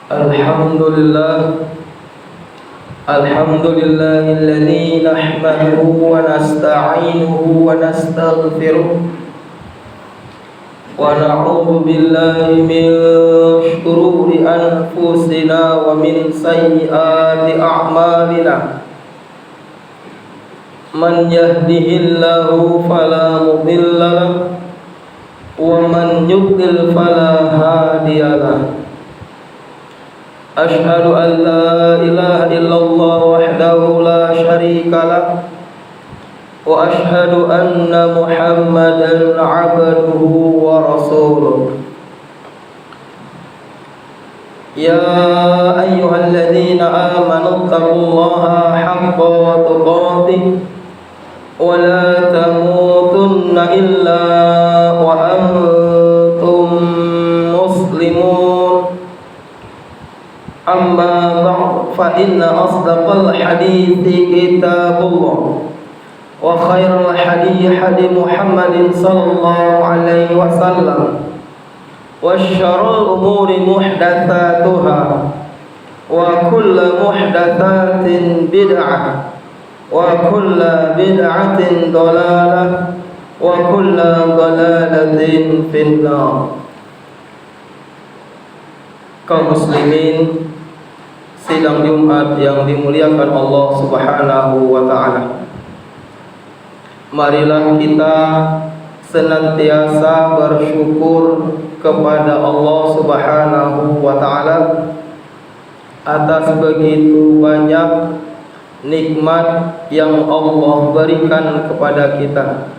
Alhamdulillah Alhamdulillahilladzi nahmaduhu wa nasta'inuhu wa nastaghfiruh wa na'udzu billahi min shururi anfusina wa min sayyiati a'malina. Man yahdihillahu fala mudilla lahu wa man yudlil fala hadiya lahu. Ashhadu an la ilaha illallah wahdahu la syarika lah wa ashhadu anna Muhammadan abduhu wa rasuluh. Ya ayyuhalladzina amanu taqullaha haqqa tuqatih wa la tamutunna illa wa antum muslimun. Amma ba'd fa inna asdaqal hadithi kitabullah wa khairal hadi Muhammadin sallallahu alaihi wasallam wa syarrul umuri muhdatsatuha wa kullu muhdatsatin bid'ah wa kullu bid'atin dhalalah wa kullu dhalalatin finnar. Kaum muslimin sidang Jumat yang dimuliakan Allah Subhanahu wa taala. Marilah kita senantiasa bersyukur kepada Allah Subhanahu wa taala atas begitu banyak nikmat yang Allah berikan kepada kita.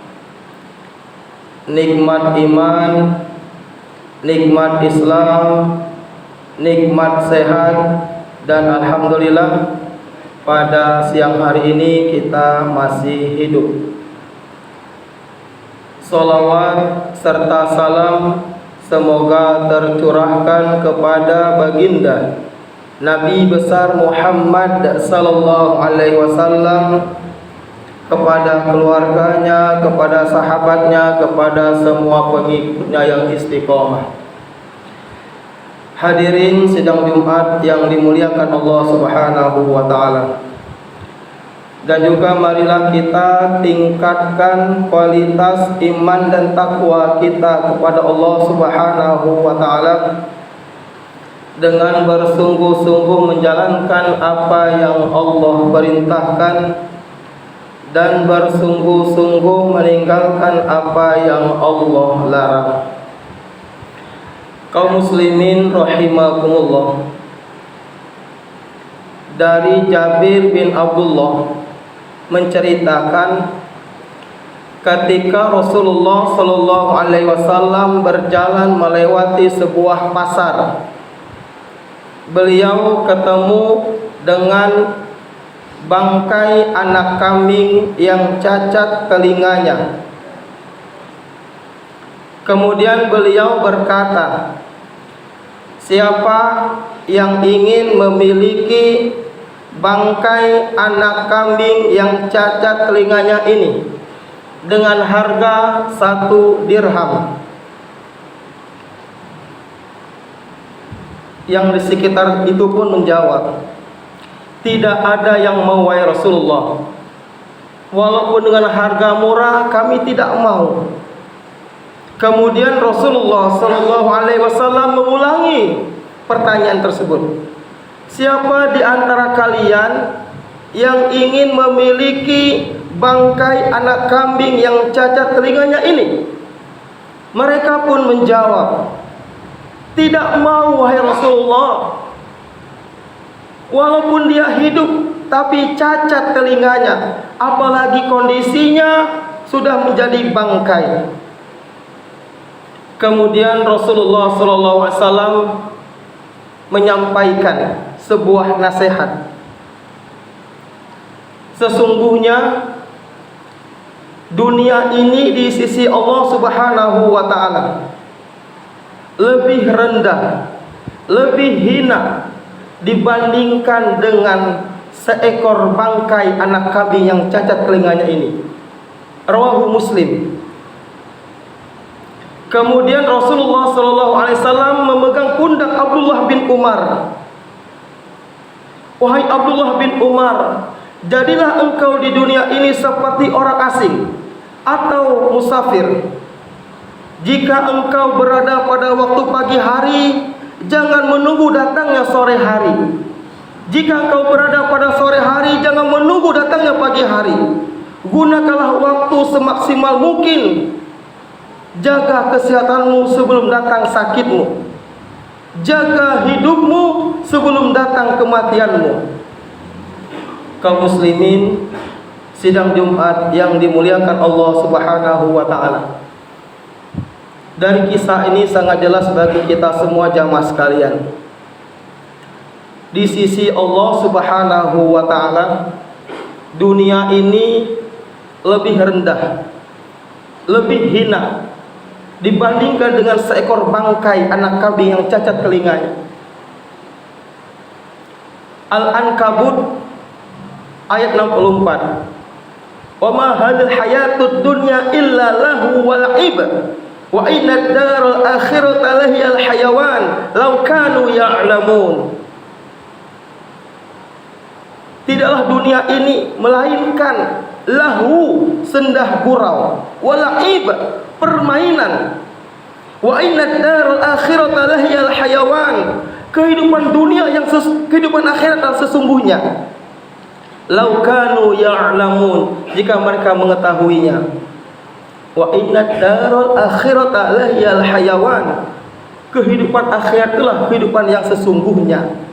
Nikmat iman, nikmat Islam, nikmat sehat, dan alhamdulillah pada siang hari ini kita masih hidup. Sholawat serta salam semoga tercurahkan kepada baginda Nabi besar Muhammad sallallahu alaihi wasallam, kepada keluarganya, kepada sahabatnya, kepada semua pengikutnya yang istiqomah. Hadirin sidang Jumat yang dimuliakan Allah Subhanahu wa taala. Dan juga marilah kita tingkatkan kualitas iman dan takwa kita kepada Allah Subhanahu wa taala dengan bersungguh-sungguh menjalankan apa yang Allah perintahkan dan bersungguh-sungguh meninggalkan apa yang Allah larang. Kaum muslimin rahimakumullah, dari Jabir bin Abdullah menceritakan ketika Rasulullah sallallahu alaihi wasallam berjalan melewati sebuah pasar, beliau ketemu dengan bangkai anak kambing yang cacat telinganya. Kemudian beliau berkata, siapa yang ingin memiliki bangkai anak kambing yang cacat telinganya ini dengan harga 1 dirham? Yang di sekitar itu pun menjawab, tidak ada yang mau wahai Rasulullah. Walaupun dengan harga murah kami tidak mau. Kemudian Rasulullah sallallahu alaihi wasallam mengulangi pertanyaan tersebut. Siapa di antara kalian yang ingin memiliki bangkai anak kambing yang cacat telinganya ini? Mereka pun menjawab, tidak mau wahai Rasulullah. Walaupun dia hidup tapi cacat telinganya, apalagi kondisinya sudah menjadi bangkai. Kemudian Rasulullah SAW menyampaikan sebuah nasihat. Sesungguhnya dunia ini di sisi Allah Subhanahu wa taala lebih rendah, lebih hina dibandingkan dengan seekor bangkai anak kambing yang cacat telinganya ini. Rawahu Muslim. Kemudian Rasulullah SAW memegang pundak Abdullah bin Umar Wahai Abdullah bin Umar, jadilah engkau di dunia ini seperti orang asing atau musafir. Jika engkau berada pada waktu pagi hari, jangan menunggu datangnya sore hari. Jika engkau berada pada sore hari, jangan menunggu datangnya pagi hari. Gunakanlah waktu semaksimal mungkin. Jaga kesehatanmu sebelum datang sakitmu. Jaga hidupmu sebelum datang kematianmu. Kaum muslimin, sidang Jumat yang dimuliakan Allah Subhanahu wa taala. Dari kisah ini sangat jelas bagi kita semua jamaah sekalian. Di sisi Allah Subhanahu wa taala, dunia ini lebih rendah, lebih hina dibandingkan dengan seekor bangkai anak kambing yang cacat telinganya. Al-Ankabut ayat 64. Wa ma hadhil hayatud dunya illa lahu wa la'ib wa inna ad-daral akhirata lahiyal hayawan law kanu ya'lamun. Tidaklah dunia ini melainkan lahu, sendah gurau, wa la'ib, permainan, wa inna ad-daral akhirata lahiyal hayawan, kehidupan dunia yang kehidupan akhirat yang sesungguhnya. Lau kanu ya'lamun, jika mereka mengetahuinya. Wa inna ad-daral akhirata lahiyal hayawan, kehidupan akhirat itulah kehidupan yang sesungguhnya.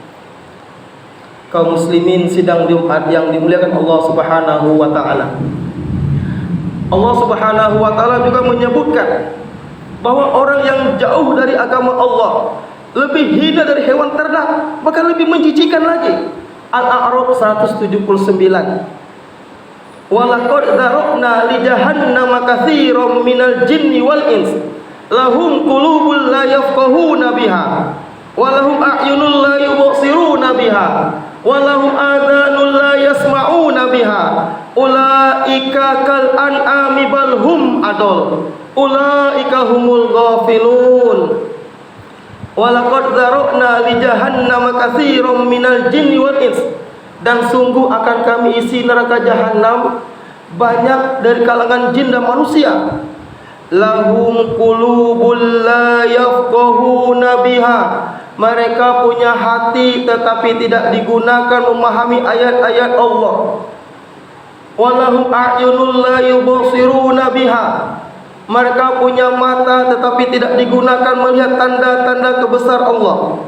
Kaum muslimin sidang Jumat yang dimuliakan Allah Subhanahu wa taala. Allah Subhanahu wa taala juga menyebutkan bahwa orang yang jauh dari agama Allah lebih hina dari hewan ternak, bahkan lebih menjijikkan lagi. Al-A'raf 179. Walaqad dzara'na li jahannama katsiran minal jinni wal ins lahum qulubun la yafqahuna biha wa lahum a'yunun la yubsiruna biha wa lahum adhanun la yasma'una biha ulaika kal an'ami bal hum adall ulaika humul ghafilun. Walaqad dzara'na li jahannama katsiran minal jinni wal ins, dan sungguh akan kami isi neraka jahanam banyak dari kalangan jin dan manusia. Lahum qulubul la yafqahuna biha, mereka punya hati tetapi tidak digunakan memahami ayat-ayat Allah. Walahum a'yunul la yubsiruna biha, mereka punya mata tetapi tidak digunakan melihat tanda-tanda kebesar Allah.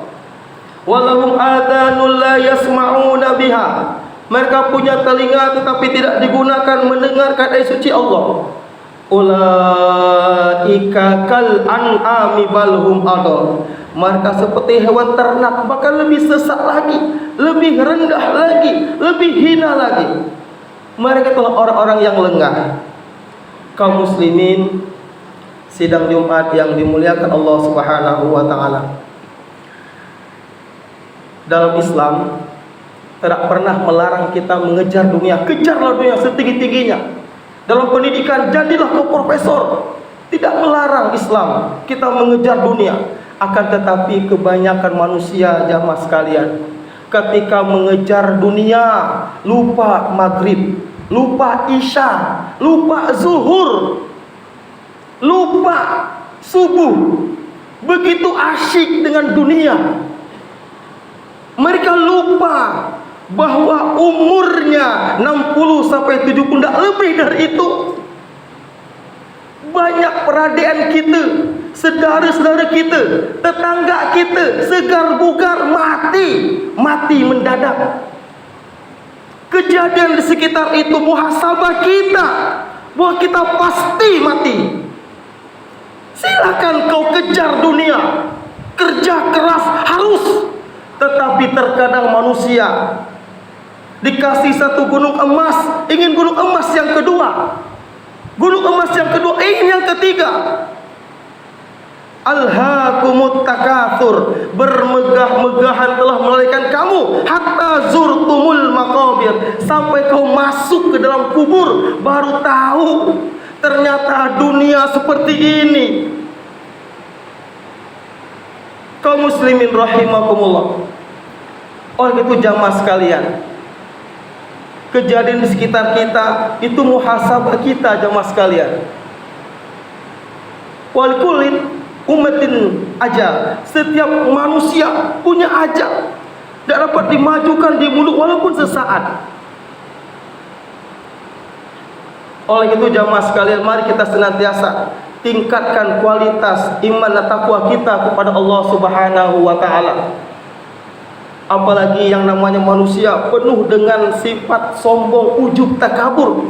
Walahum adhanul la yasma'una biha, mereka punya telinga tetapi tidak digunakan mendengarkan ayat suci Allah. Ulaika kal an'ami bal hum adall, mereka seperti hewan ternak, bahkan lebih sesat lagi, lebih rendah lagi, lebih hina lagi. Mereka itulah orang-orang yang lengah. Kaum muslimin sidang Jumat yang dimuliakan Allah Subhanahu wa taala. Dalam Islam tidak pernah melarang kita mengejar dunia. Kejarlah dunia setinggi-tingginya. Dalam pendidikan jadilah kau profesor. Tidak melarang Islam kita mengejar dunia. Akan tetapi kebanyakan manusia jamaah sekalian, ketika mengejar dunia lupa maghrib, lupa isya, lupa zuhur, lupa subuh. Begitu asyik dengan dunia, mereka lupa bahwa umurnya 60 sampai 70, tidak lebih dari itu. Banyak peradaan kita, saudara-saudara kita, tetangga kita, segar bugar mati mendadak. Kejadian di sekitar itu muhasabah kita bahwa kita pasti mati. Silakan kau kejar dunia, kerja keras harus. Tetapi terkadang manusia dikasih satu gunung emas, ingin gunung emas yang kedua, gunung emas yang kedua, ingin yang ketiga. Alhaakumut takatsur, bermegah-megahan telah melarikan kamu hatta zurtumul maqabir, sampai kau masuk ke dalam kubur baru tahu ternyata dunia seperti ini. Kaum muslimin rahimakumullah, Oleh itu jamaah sekalian, kejadian di sekitar kita itu muhasabah kita jamaah sekalian. Wal kullin ummatin ajal. Setiap manusia punya ajal, tidak dapat dimajukan di mulut walaupun sesaat. Oleh itu jamaah sekalian, mari kita senantiasa tingkatkan kualitas iman dan takwa kita kepada Allah Subhanahu wa taala. Apalagi yang namanya manusia penuh dengan sifat sombong, ujub, takabur.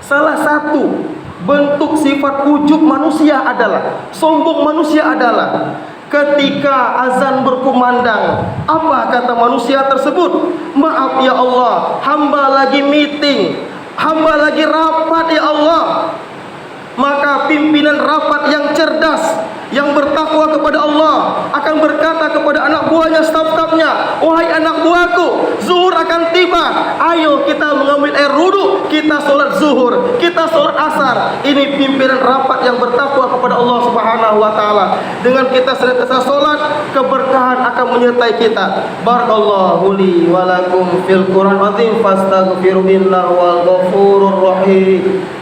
Salah satu bentuk sifat ujub manusia adalah, sombong manusia adalah ketika azan berkumandang, apa kata manusia tersebut? Maaf ya Allah, hamba lagi meeting, hamba lagi rapat ya Allah. Maka pimpinan rapat yang cerdas, yang bertakwa kepada Allah akan berkata kepada anak buahnya, staf-stafnya, wahai anak buahku, zuhur akan tiba, ayo kita mengambil air wudu, kita solat zuhur, kita solat asar. Ini pimpinan rapat yang bertakwa kepada Allah Subhanahu wa taala. Dengan kita senantiasa solat, keberkahan akan menyertai kita. Barakallahu li wa lakum fil Qur'an azim, fastaghfiru innahu wal ghafurur rahim.